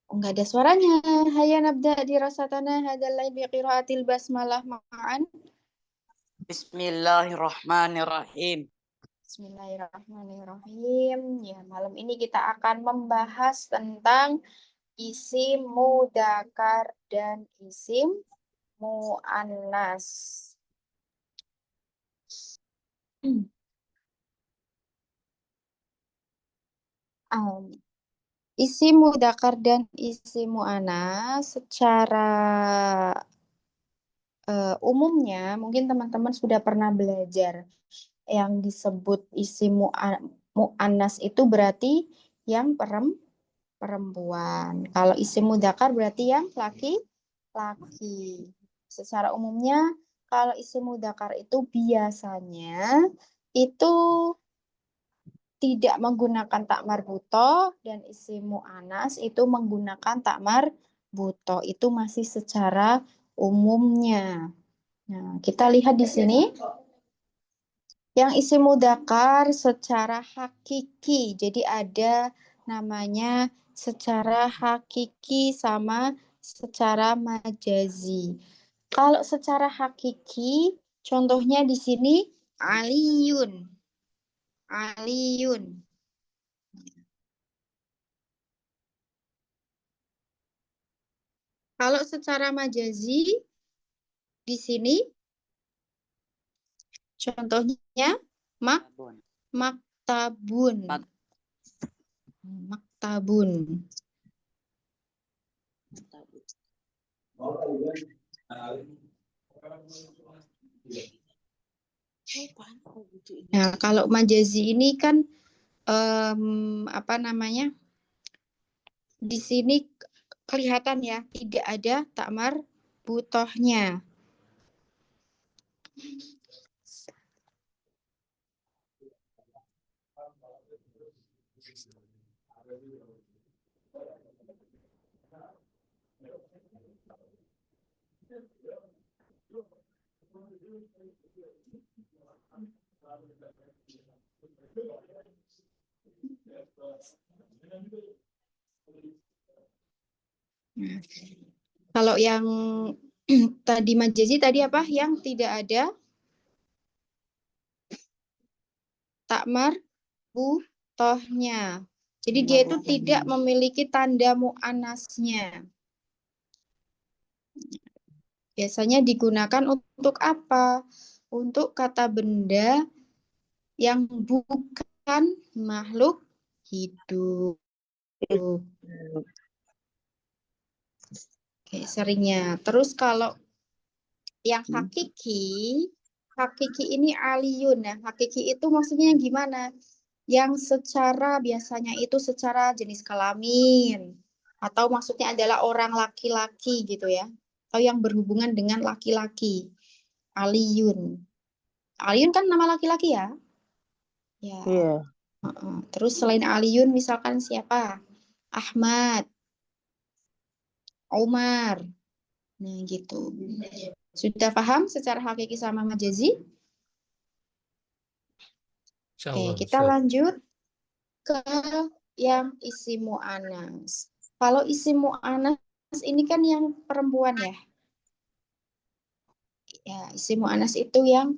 Enggak ada suaranya. Hayya nabda dirasatana hadzal lail bi qiraatil basmalah ma'an. Bismillahirrahmanirrahim. Bismillahirrahmanirrahim. Ya, malam ini kita akan membahas tentang isim mudzakkar dan isim muannas. Isim mudzakkar dan isim muannas secara umumnya mungkin teman-teman sudah pernah belajar yang disebut isim muannas itu berarti yang perempuan. Kalau isim mudzakkar berarti yang laki-laki. Secara umumnya kalau isim mudzakkar itu biasanya itu tidak menggunakan tak marbutoh dan isim muannas itu menggunakan tak marbutoh. Itu masih secara umumnya. Nah, kita lihat di sini yang isim mudzakkar secara hakiki. Jadi ada namanya secara hakiki sama secara majazi. Kalau secara hakiki, contohnya di sini Aliyun. Aliyun. Kalau secara majazi di sini contohnya maktabun. Maktabun. Nah, kalau majazi ini kan apa namanya? Di sini kelihatan ya, tidak ada tak marbutohnya. Nah, kalau yang tadi majazi tadi apa? Yang tidak ada tak marbutohnya. Jadi dia itu tidak memiliki tanda muannasnya. Biasanya digunakan untuk apa? Untuk kata benda yang bukan makhluk hidup. Oke, seringnya. Terus kalau yang hakiki ini aliyun. Nah, hakiki itu maksudnya gimana? Yang secara biasanya itu secara jenis kelamin. Atau maksudnya adalah orang laki-laki gitu ya. Atau yang berhubungan dengan laki-laki. Aliyun. Aliyun kan nama laki-laki ya? Ya. Iya. Terus selain Aliyun misalkan siapa? Ahmad, Umar. Nah, gitu. Sudah paham secara hakiki sama majazi? Oke, kita lanjut ke yang isim mu'anas. Kalau isim mu'anas ini kan yang perempuan ya. Ya, isim mu'anas itu yang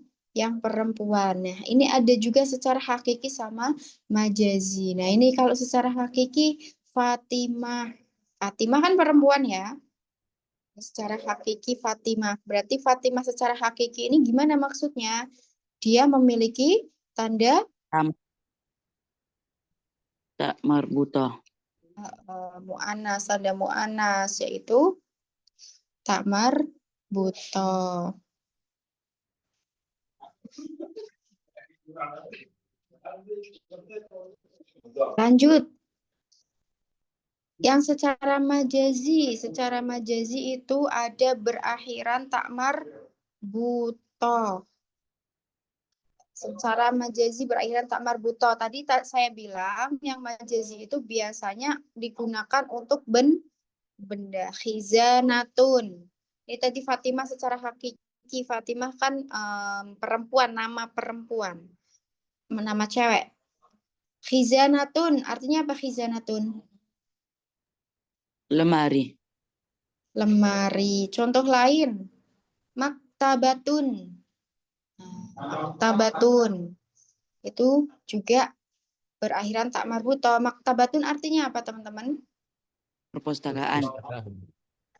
perempuan. Nah, ini ada juga secara hakiki sama majazi. Nah, ini kalau secara hakiki Fatimah. Fatimah kan perempuan ya. Secara hakiki Fatimah. Berarti Fatimah secara hakiki ini gimana maksudnya? Dia memiliki tanda Tak marbutoh. mu'anas, tanda mu'anas yaitu tak marbutoh. Lanjut. Yang secara majazi itu ada berakhiran tak marbutoh. Secara majazi berakhiran tak marbutoh. Tadi saya bilang yang majazi itu biasanya digunakan untuk benda. Khizanatun. Ini tadi Fatimah secara hakiki. Fatimah kan perempuan, nama perempuan. Nama cewek. Khizanatun, artinya apa khizanatun? Lemari. Lemari. Contoh lain, maktabatun. Nah, maktabatun. Itu juga berakhiran tak marbuto. Maktabatun artinya apa, teman-teman? Perpustakaan.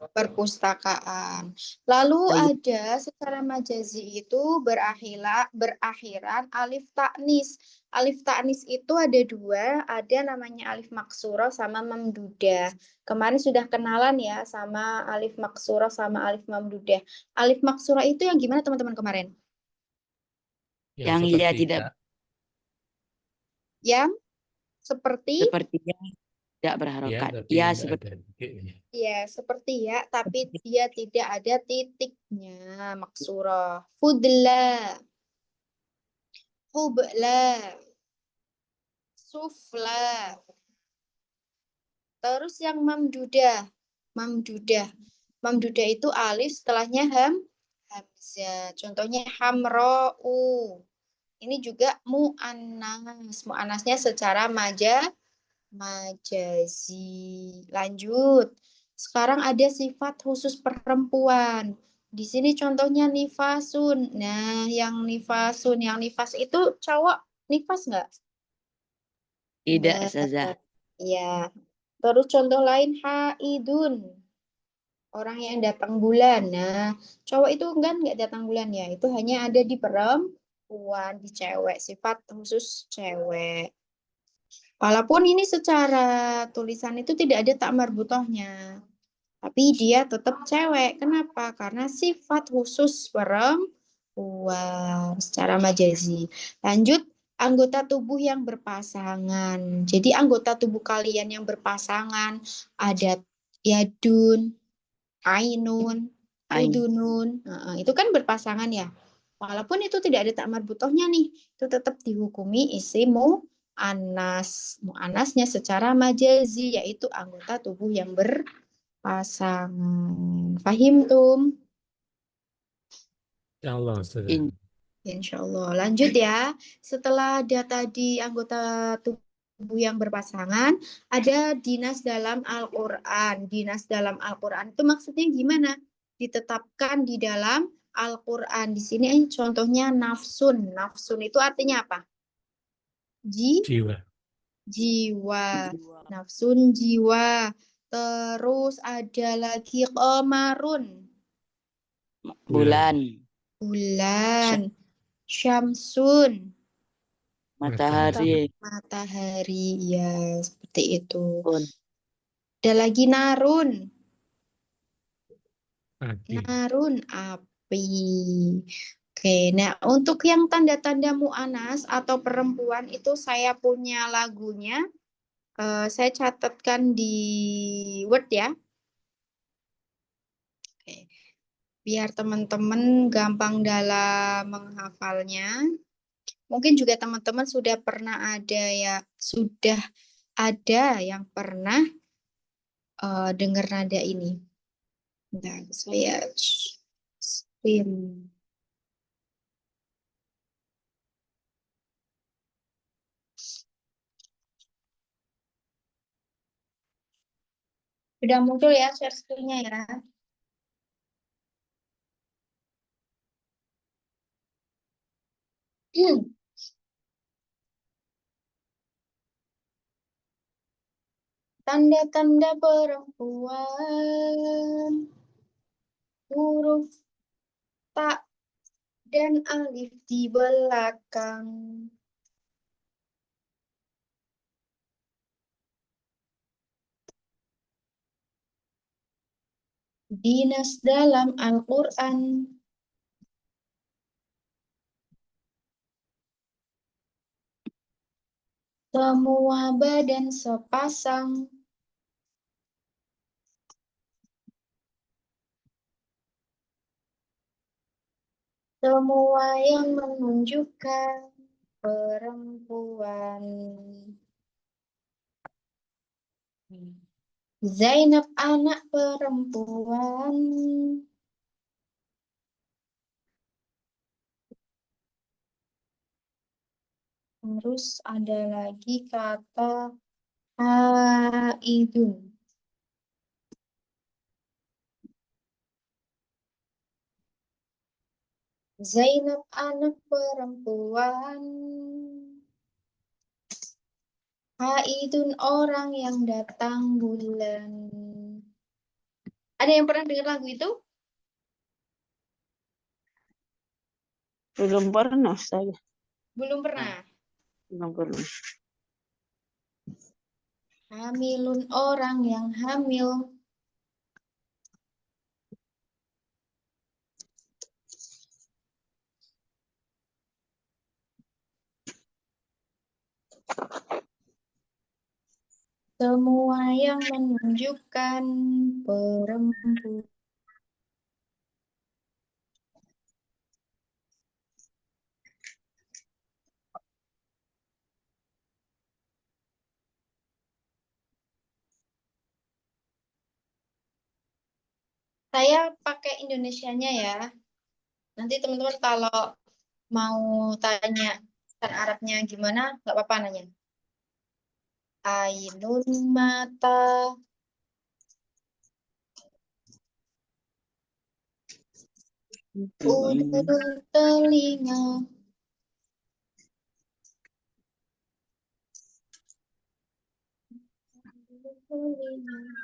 Perpustakaan. Lalu Tayyib. ada secara majazi itu berakhiran alif taknis. Alif taknis itu ada dua, ada namanya alif maksuro sama mamdudah. Kemarin sudah kenalan ya sama alif maksuro sama alif mamdudah. Alif maksuro itu yang gimana teman-teman kemarin? Yang ia tidak Yang seperti sepertinya tidak berharokat. Ya, seperti ya, seperti ya, tapi dia tidak ada titiknya. Maksuro. Fudla, hubla, sufla. Terus yang mamdudah. Mamdudah. Mamdudah itu alif setelahnya hamzah. Contohnya hamro'u. Ini juga mu'annas. Mu'annasnya secara majazi. Lanjut. Sekarang ada sifat khusus perempuan. Di sini contohnya nifasun. Nah, yang nifasun, yang nifas itu cowok nifas nggak? tidak Enggak. saja. Ya. Terus contoh lain haidun. Orang yang datang bulan. Nah, cowok itu kan nggak datang bulan ya. Itu hanya ada di perempuan, di cewek. Sifat khusus cewek. Walaupun ini secara tulisan itu tidak ada tak marbutohnya. Tapi dia tetap cewek. Kenapa? Karena sifat khusus perempuan secara majazi. Lanjut, anggota tubuh yang berpasangan. Jadi anggota tubuh kalian yang berpasangan ada yadun, ainun, Ain. udunun. Nah, itu kan berpasangan ya. Walaupun itu tidak ada tak marbutohnya nih, itu tetap dihukumi isimu anas. Mu'anasnya secara majazi, yaitu anggota tubuh yang berpasangan. Fahim tum? Ya Allah, In. Insya Allah. Lanjut ya. Setelah ada tadi anggota tubuh yang berpasangan, ada dinas dalam Al-Quran. Dinas dalam Al-Quran itu maksudnya gimana? Ditetapkan di dalam Al-Quran. Di sini contohnya nafsun. Nafsun itu artinya apa? jiwa. Jiwa. Nafsun jiwa. Terus ada lagi qamarun. Bulan. Bulan. Syamsun. Matahari. Matahari, ya seperti itu. Pun. Ada lagi narun. Api. Narun, api. Oke, nah untuk yang tanda-tanda mu'anas atau perempuan itu saya punya lagunya. Saya catatkan di Word ya. Oke. Biar teman-teman gampang dalam menghafalnya. Mungkin juga teman-teman sudah pernah ada ya, sudah ada yang pernah dengar nada ini. Nah, saya screen. Sudah muncul ya share screen-nya ya. Tanda-tanda perempuan, huruf ta dan alif di belakang. Dinas dalam Al-Quran. Semua badan sepasang. Semua yang menunjukkan perempuan. Zainab anak perempuan. Terus ada lagi kata haidun. Zainab anak perempuan. Haidun orang yang datang bulan. Ada yang pernah dengar lagu itu? Belum pernah saya. Belum pernah. Belum pernah. Hamilun orang yang hamil. Semua yang menunjukkan perempuan. Saya pakai Indonesianya ya. Nanti teman-teman kalau mau tanya bahasa Arabnya gimana, nggak apa-apa nanya. Ainun mata. Udun telinga.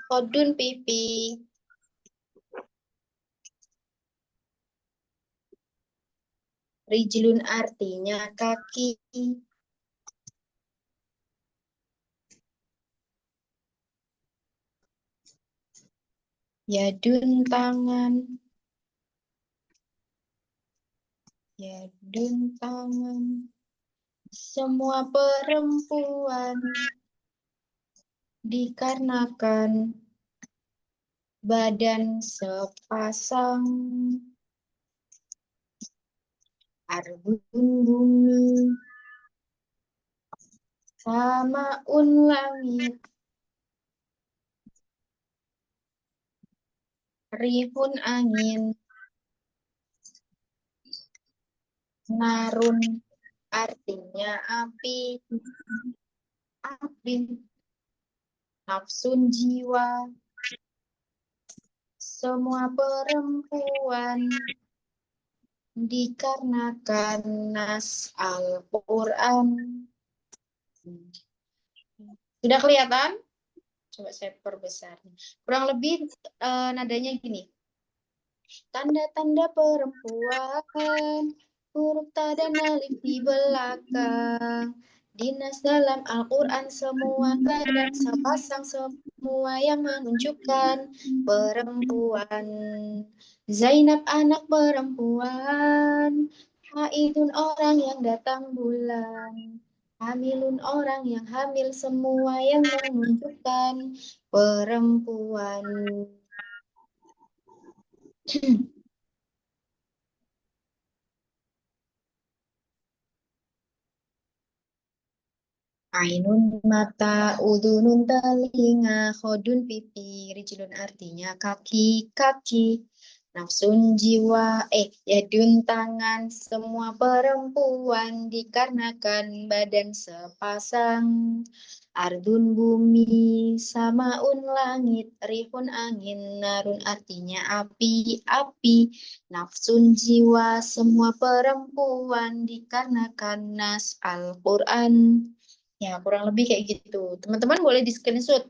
Kodun pipi. Rijlun artinya kaki. Yadun tangan. Yadun tangan. Semua perempuan dikarenakan badan sepasang. Arbun bumi. Samaun langit. Rihun angin. Narun artinya api. Api. Nafsun jiwa. Semua perempuan dikarenakan nas Al-Quran. Sudah kelihatan? Coba saya perbesar. Kurang lebih nadanya gini. Tanda-tanda perempuan, huruf ta dan alif di belakang. Dinas dalam Al-Quran semua badan sepasang, semua yang menunjukkan perempuan. Zainab anak perempuan. Haidun orang yang datang bulan. Hamilun orang yang hamil, semua yang menunjukkan perempuan. Ainun mata, udunun telinga, khodun pipi, rijlun artinya kaki-kaki, nafsun jiwa, yadun tangan, semua perempuan dikarenakan badan sepasang. Ardun bumi, samaun langit, rihun angin, narun artinya api-api, nafsun jiwa, semua perempuan dikarenakan nas Al-Quran. Ya, kurang lebih kayak gitu. Teman-teman boleh di screenshot.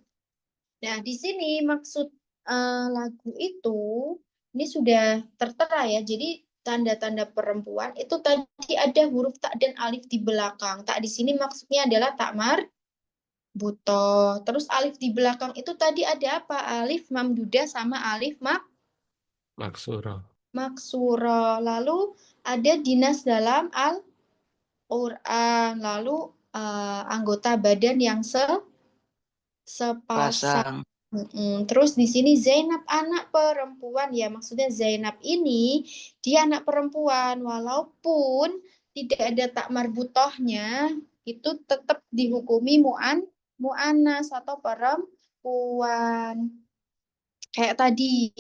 Nah, di sini maksud lagu itu, ini sudah tertera ya. Jadi, tanda-tanda perempuan itu tadi ada huruf tak dan alif di belakang. Tak di sini maksudnya adalah takmar butoh. Terus alif di belakang itu tadi ada apa? Alif mamdudah sama alif Maksuro. maksuro. Lalu ada dinas dalam Al-Quran. Lalu anggota badan yang sepasang. Pasang. Terus di sini Zainab anak perempuan ya, maksudnya Zainab ini dia anak perempuan walaupun tidak ada tak marbutohnya itu tetap dihukumi mu'annas atau perempuan. Kayak tadi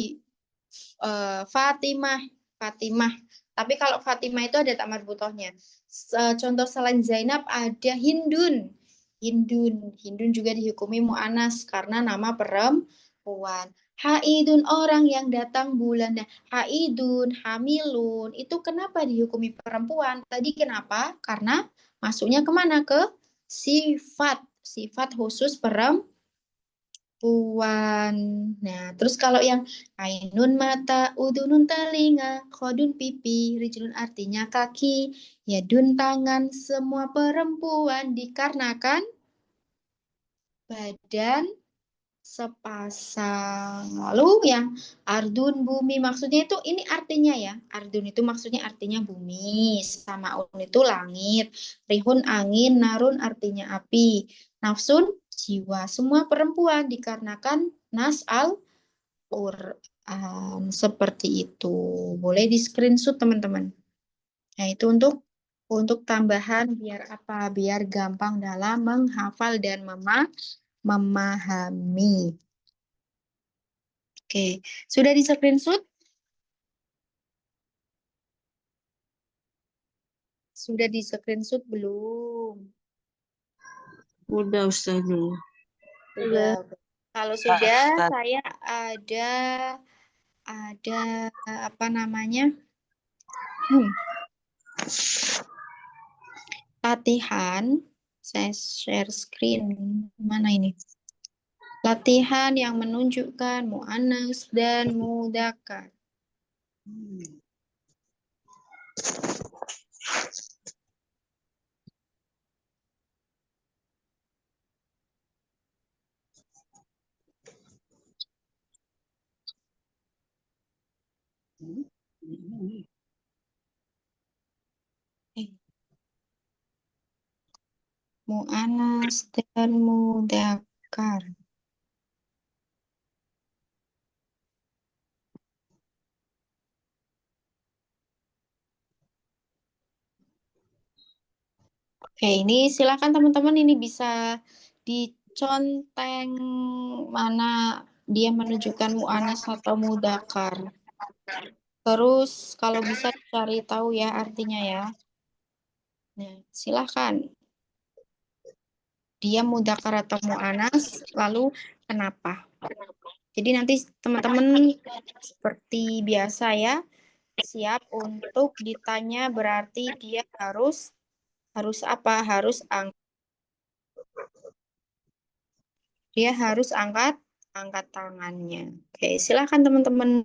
Fatimah. Tapi kalau Fatimah itu ada tak marbutohnya. Contoh selain Zainab ada Hindun. Hindun juga dihukumi mu'anas karena nama perempuan. Haidun orang yang datang bulan. Nah, haidun, hamilun, itu kenapa dihukumi perempuan? Tadi kenapa? Karena masuknya kemana? Ke sifat. Sifat khusus perempuan. Nah, terus kalau yang ainun mata, udunun telinga, khodun pipi, rijlun artinya kaki, yadun tangan, semua perempuan dikarenakan badan sepasang. Lalu yang ardun bumi maksudnya itu ini artinya ya. Ardun itu maksudnya artinya bumi, samaun itu langit, rihun angin, narun artinya api, nafsun jiwa. Semua perempuan dikarenakan nas al Quran seperti itu. Boleh di screenshot teman-teman. Nah, itu untuk tambahan biar apa? Biar gampang dalam menghafal dan memahami. Oke, sudah di screenshot? Sudah di screenshot belum? Udah Ustazah. Sudah. Kalau sudah, saya ada apa namanya? Latihan. Saya share screen. Mana ini? Latihan yang menunjukkan mu'annas dan mudzakkar. Mu'annas dan mudzakkar. Oke, ini silakan teman-teman ini bisa diconteng mana dia menunjukkan mu'annas atau mudzakkar. Terus kalau bisa cari tahu ya artinya ya. Nah, silakan. Dia mudzakkar atau mu'annas, lalu kenapa? Jadi nanti teman-teman seperti biasa ya, siap untuk ditanya berarti dia harus apa? Dia harus angkat tangannya. Oke, silakan teman-teman.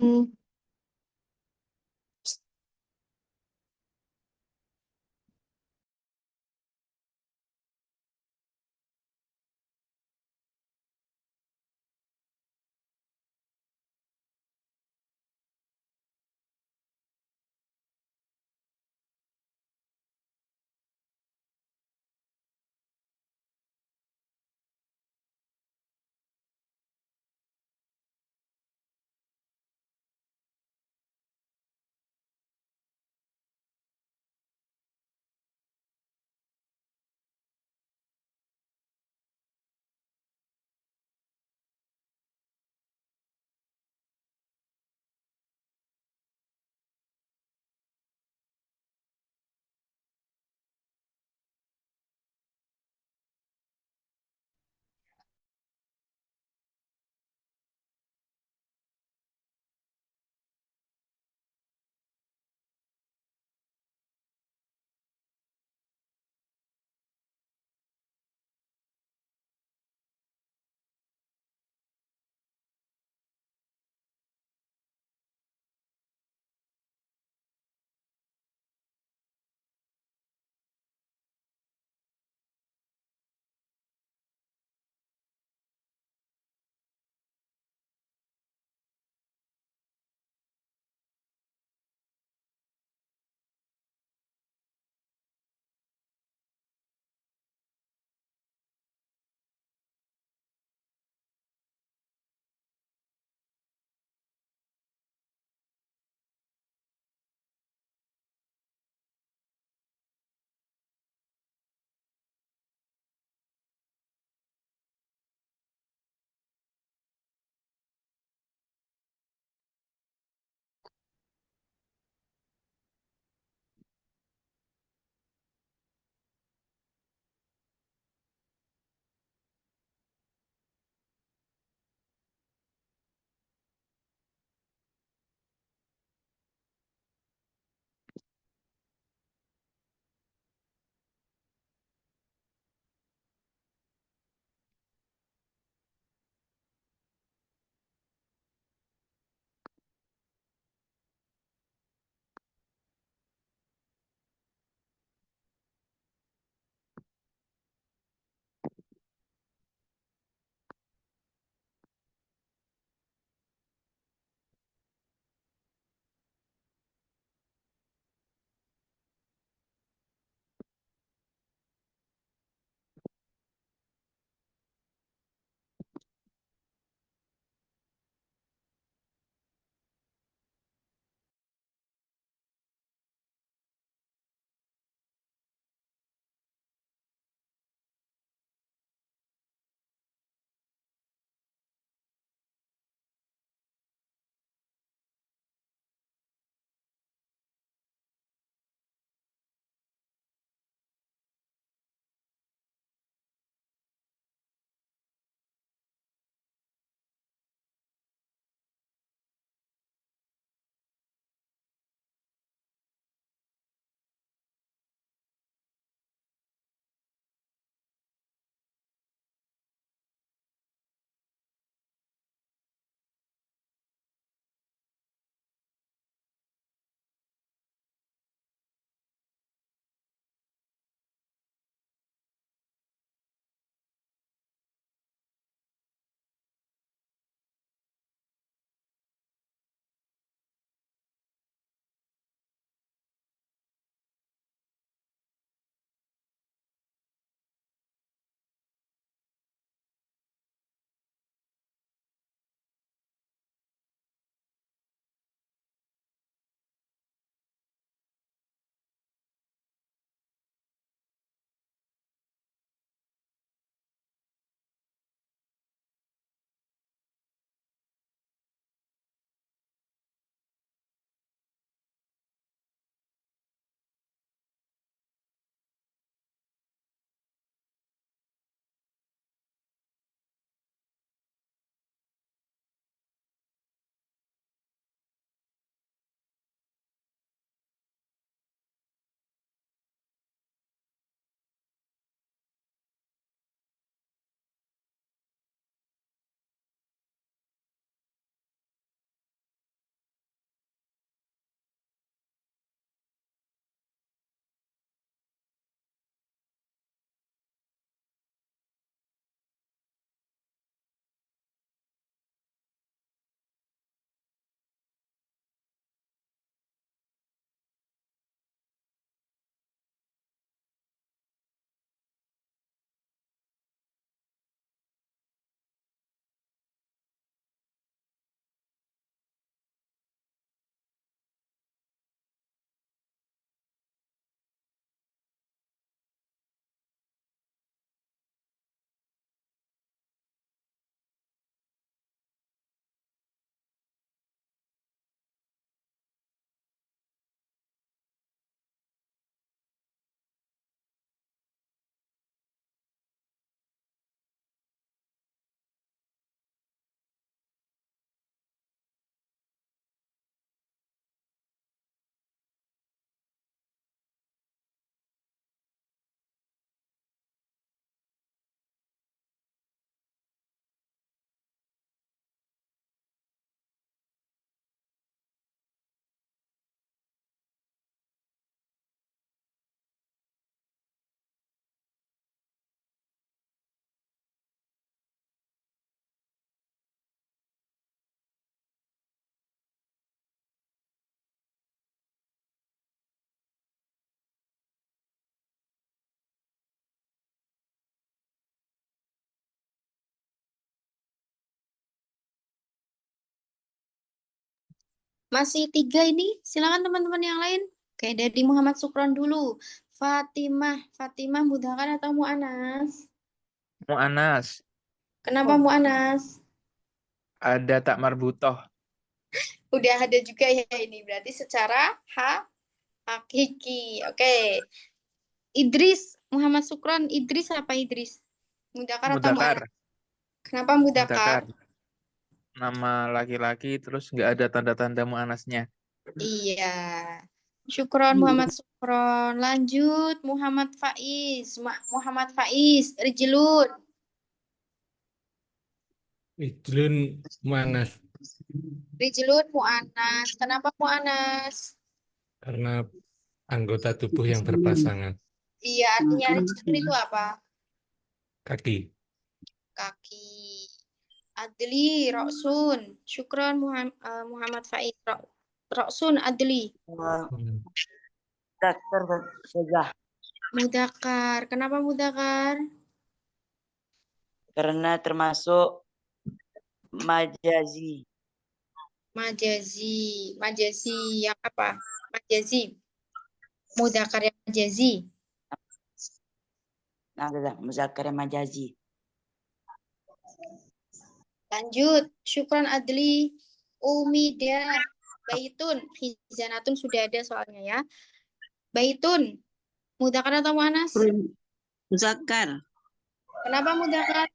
Masih 3 ini. Silakan teman-teman yang lain. Oke, dari Muhammad Sukron dulu. Fatimah. Fatimah mudzakkar atau muannas? Mu'anas. Kenapa muannas? Ada tak marbutoh. Udah ada juga ya ini. Berarti secara hakiki. Oke. Idris. Muhammad Sukron. Idris apa Idris? Mudzakkar atau Mudzakkar. muannas? Kenapa mudzakkar? Mudzakkar. Nama laki-laki terus nggak ada tanda-tanda mu'anasnya. Iya. Syukron Muhammad Sukron. Lanjut Muhammad Faiz. Muhammad Faiz. Rijlun. Ijlun muannas Rijlun mu'annas. Kenapa mu'annas? karena anggota tubuh yang berpasangan. Iya, artinya rijlun itu apa? Kaki. Kaki. Adli, Roksun. Syukron Muhammad Faiz. Roksun, Adli. Hmm. saja Mudzakkar. Kenapa mudzakkar? karena termasuk majazi. Majazi. Majazi yang apa? Majazi. Mudzakkar yang majazi. Nah, muzakkar majazi. Lanjut. Syukron Adli. Umidah. Baitun. Hizanatun sudah ada soalnya ya. Baitun. Mudzakkar atau muannas? Muzakkar. Kenapa mudzakkar?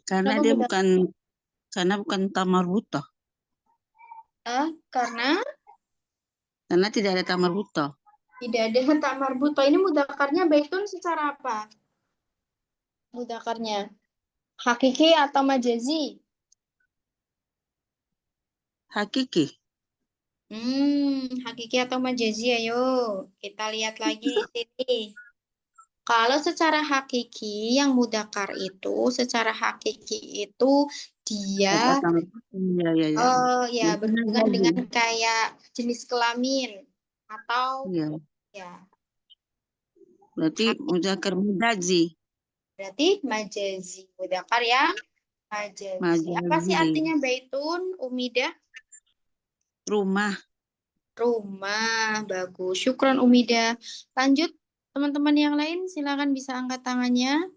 Karena Kenapa dia muzakkar? bukan tamarbutoh. Karena Karena tidak ada tamarbutoh. tidak ada tak marbuto. Ini mudzakarnya baitun secara apa? Mudzakarnya hakiki atau majazi? Hakiki. Hakiki atau majazi? Ayo kita lihat lagi di sini. Kalau secara hakiki yang mudzakar itu, secara hakiki itu dia Iya. berhubungan dengan kayak jenis kelamin atau Iya. ya. Berarti muzakkar majazi. Berarti majazi. Mudzakar yang majazi. Apa sih Majazi. artinya baitun, Umidah? Rumah. Rumah. Bagus. Syukron, Umidah. Lanjut, teman-teman yang lain silakan bisa angkat tangannya.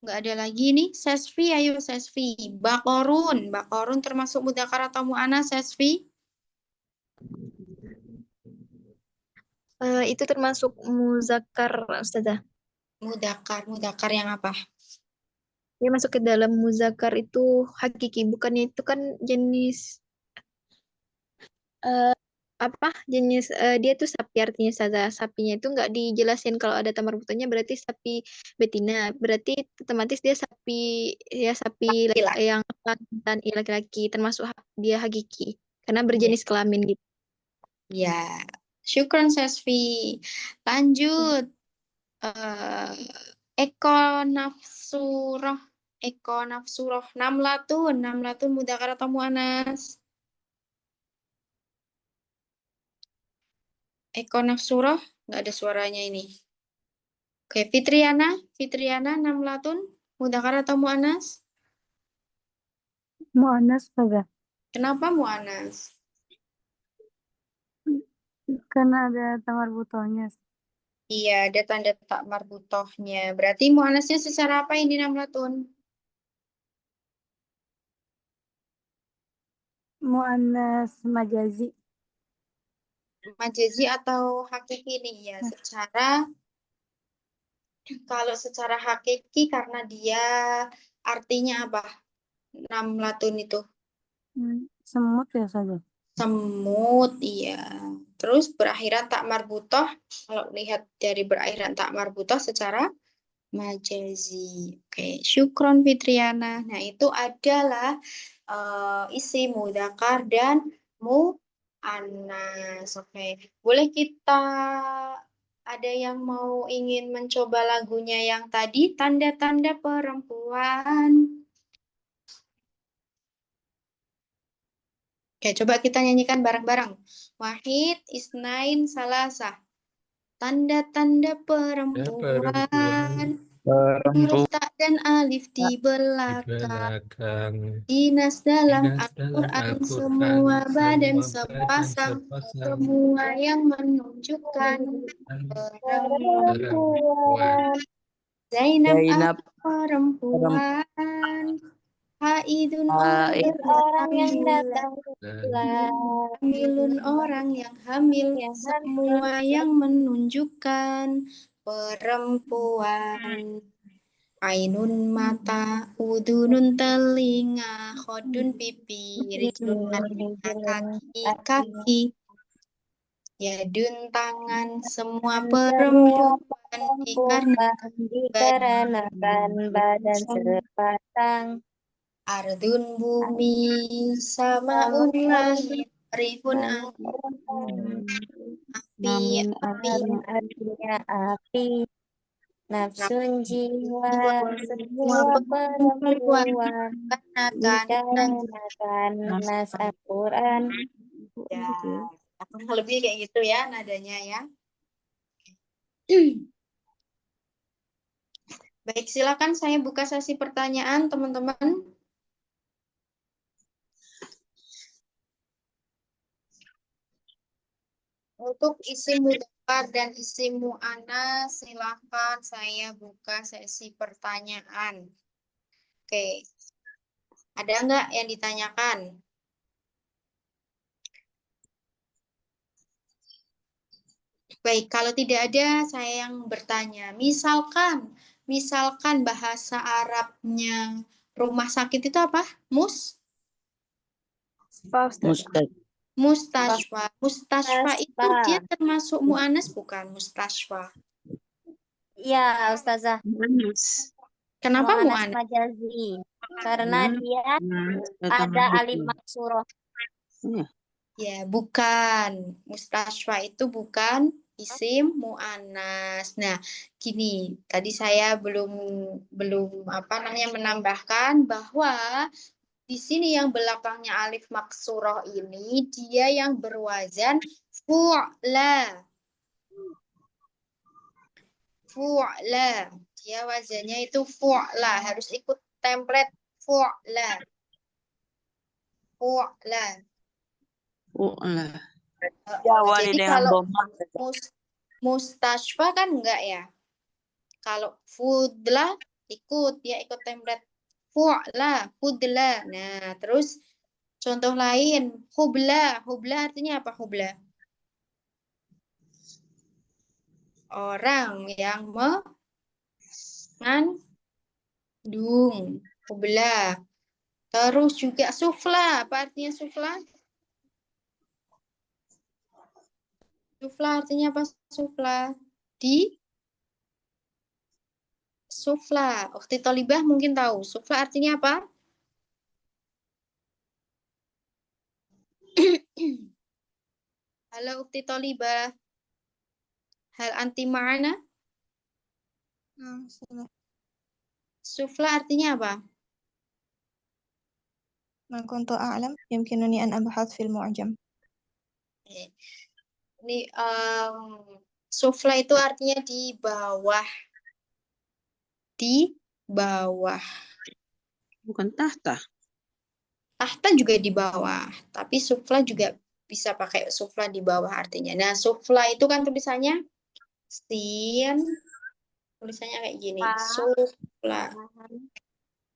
Nggak ada lagi nih. Sesfi, ayo Sesfi. Bakorun. Bakorun termasuk mudzakar atau mu'annas, Sesfi? Itu termasuk muzakkar, Ustazah. Mudzakar yang apa? Dia masuk ke dalam muzakkar itu hakiki, bukannya itu kan jenis jenis dia tuh sapi artinya Ustazah. Sapinya itu nggak dijelasin kalau ada tamar butonya berarti sapi betina. Berarti otomatis dia sapi Laki-laki. yang dan laki-laki termasuk dia hakiki karena berjenis kelamin gitu. Ya. Syukron, Sesfi. Lanjut. Eko nafsuroh. Namlatun mudzakar atau mu'annas? Eko nafsuroh nggak ada suaranya ini. Oke, Fitriana namlatun mudzakar atau mu'annas? Mu'annas Ustazah. Kenapa mu'annas? Karena ada tamar butohnya. Iya, ada tanda tak marbutohnya. Berarti mu'annasnya secara apa ini namlatun? Mu'annas majazi. Majazi atau hakiki nih ya, kalau secara hakiki karena dia artinya apa? Namlatun itu Semut ya saja. semut, iya. Terus berakhiran tak marbutoh, kalau lihat dari berakhiran tak marbutoh secara majazi. Oke, syukron Fitriana. Nah, itu adalah isi mudzakar dan mu'annas. Oke, boleh kita ada yang mau ingin mencoba lagunya yang tadi, tanda-tanda perempuan. Oke, coba kita nyanyikan bareng-bareng. Wahid, Isnain, Salasa. Tanda-tanda perempuan. Huruf ta dan alif di Di belakang. belakang. Dinas dalam Dinas dalam Al-Quran Al-Quran, semua badan semua badan sepasang. sepasang. Semua yang menunjukkan perempuan. Perempuan. Zainab Zainab perempuan. Haidun Haid. orang yang datang. Dan Hamilun orang yang hamil. Yang Semua yang menunjukkan perempuan. Ainun mata, udunun telinga, khodun pipi, rijlun kaki, yadun tangan, semua perempuan dikarenakan badan sepasang. Ardun bumi, samaun langit, rihun api, Namun artinya api. Nafsun jiwa semua perempuan dikarenakan nas Al-Quran. Ya, kurang lebih kayak gitu ya nadanya ya. Baik, silakan saya buka sesi pertanyaan teman-teman. Untuk isim mudzakkar dan isim mu'annas, silakan saya buka sesi pertanyaan. Oke. Ada nggak yang ditanyakan? Baik, kalau tidak ada, saya yang bertanya. Misalkan bahasa Arabnya rumah sakit itu apa? Mustashfa. Mustashfa itu dia termasuk mu'annas bukan? Mustashfa. Iya, Ustazah. Kenapa Mu'annas mu'annas? majazi. Karena dia ada alif maksuroh. Ya, bukan. Mustashfa itu bukan isim mu'annas. Nah, gini, tadi saya belum menambahkan bahwa di sini yang belakangnya alif maksuroh ini dia yang berwazan fu'la. Fu'la. Dia wazannya itu fu'la, harus ikut template fu'la. Fu'la. Jadi kalau mustashfa kan enggak ya. Kalau fudla dia ikut template fu'la, fudla. Nah, terus contoh lain, hubla. Hubla artinya apa hubla? Orang yang mengandung. Hubla. Terus juga sufla. Apa artinya sufla? Sufla artinya apa sufla? Sufla. Ukhti Thalibah mungkin tahu. Sufla artinya apa? Halo Ukhti Thalibah. Hal anti ma'ana? Sufla artinya apa? ما كنت أعلم يمكنني أن أبحث في المعجم. Ini sufla itu artinya di bawah. Di bawah. Bukan tahta. Tahta juga di bawah, tapi sufla juga bisa pakai sufla di bawah artinya. Nah, sufla itu kan tulisannya sin, tulisannya kayak gini, sufla.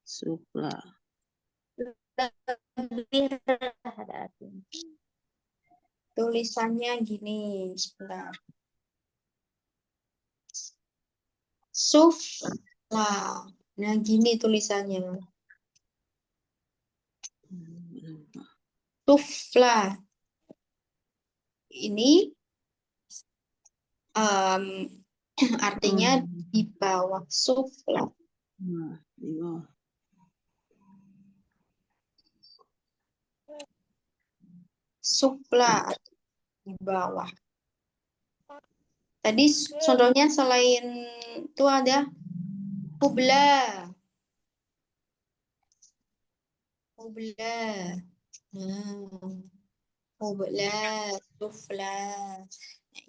Sufla. Tulisannya gini, sebentar. Sufla. Nah, gini tulisannya. Sufla. Ini artinya di bawah. Sufla. Di bawah. Sufla di bawah. Tadi contohnya selain itu ada hubla. Hubla. Hubla, sufla. Nah,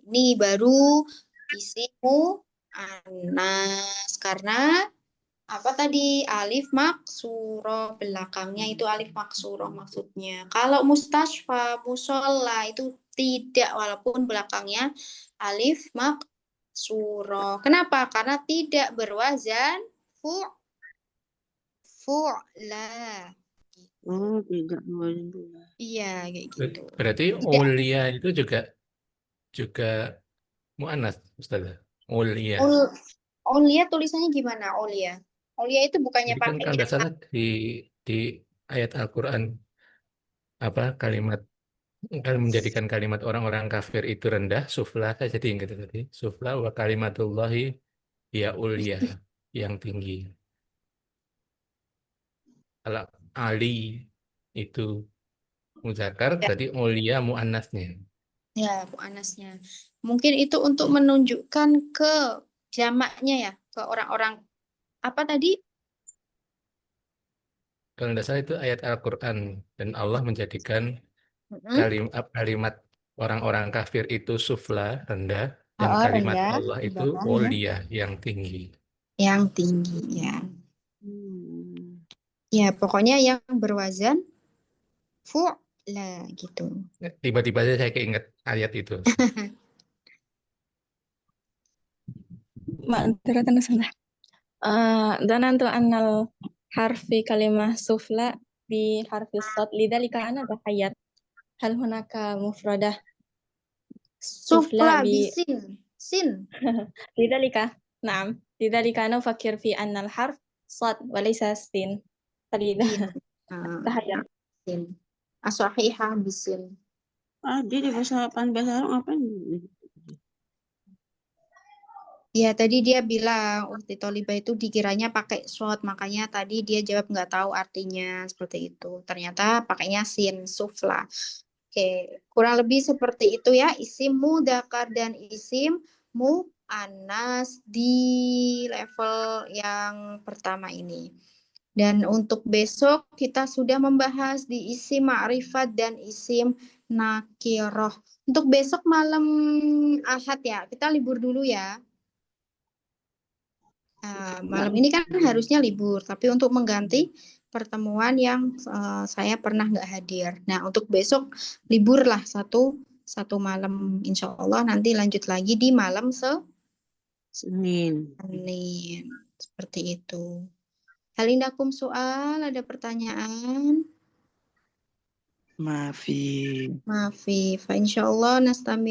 ini baru isimu mu'annas. Karena apa tadi? Alif maksuroh. Belakangnya itu alif maksuroh maksudnya. Kalau mustashfa, musola itu tidak, walaupun belakangnya alif maksuroh. Kenapa? Karena tidak berwazan fu'la. Oh, tidak boleh dua. Iya, kayak gitu. Berarti Tidak. ulia itu juga mu'annas, Ustazah. Ulia. Olia tulisannya gimana? Olia. Olia itu bukannya Jadi kan pakai kalau nggak salah di ayat Al-Quran apa kalimat kalau menjadikan kalimat orang-orang kafir itu rendah, sufla, saya jadi ingat tadi, sufla wa kalimatullahi ya ulia, yang tinggi. Kalau Ali itu muzakkar, berarti ulia muannasnya. ya mu'annasnya. Mungkin itu untuk menunjukkan ke jamaknya ya, ke orang-orang apa tadi? Kalau nggak salah itu ayat Al-Quran dan Allah menjadikan Mm-mm. kalimat orang-orang kafir itu sufla, rendah, dan Oh, kalimat rendah Allah di itu bawah ya. ulia, yang tinggi. Yang tinggi ya. Hmm. Ya, pokoknya yang berwazan fu'la gitu. Tiba-tiba aja saya keinget ayat itu. معذرة سمح ظننت أن الحرف في كلمة سفلى بحرف الصاد لذلك أنا أتخيل هل هناك مفردة Sufla سفلى bisin. Sin. لذلك نعم لذلك أنا أفكر في أن الحرف صاد وليس سين فلذا Iya. Nah, أتخيل sin. As-sahihah bisin. Dia di bahasa Arab ngapain? Ya, tadi dia bilang Ukti Tolibah itu dikiranya pakai shot, makanya tadi dia jawab nggak tahu artinya seperti itu. Ternyata pakainya sin, sufla. Oke, kurang lebih seperti itu ya, isim mudzakkar dan isim muannas di level yang pertama ini. Dan untuk besok kita sudah membahas di isim ma'rifat dan isim nakiroh. Untuk besok malam Ahad ya, kita libur dulu ya. Malam ini kan harusnya libur, tapi untuk mengganti pertemuan yang saya pernah nggak hadir. Nah, untuk besok libur lah satu malam, insya Allah nanti lanjut lagi di malam Senin. Senin. Seperti itu. Halindakum soal, ada pertanyaan? Maafi. Maafi, fa insya Allah nastami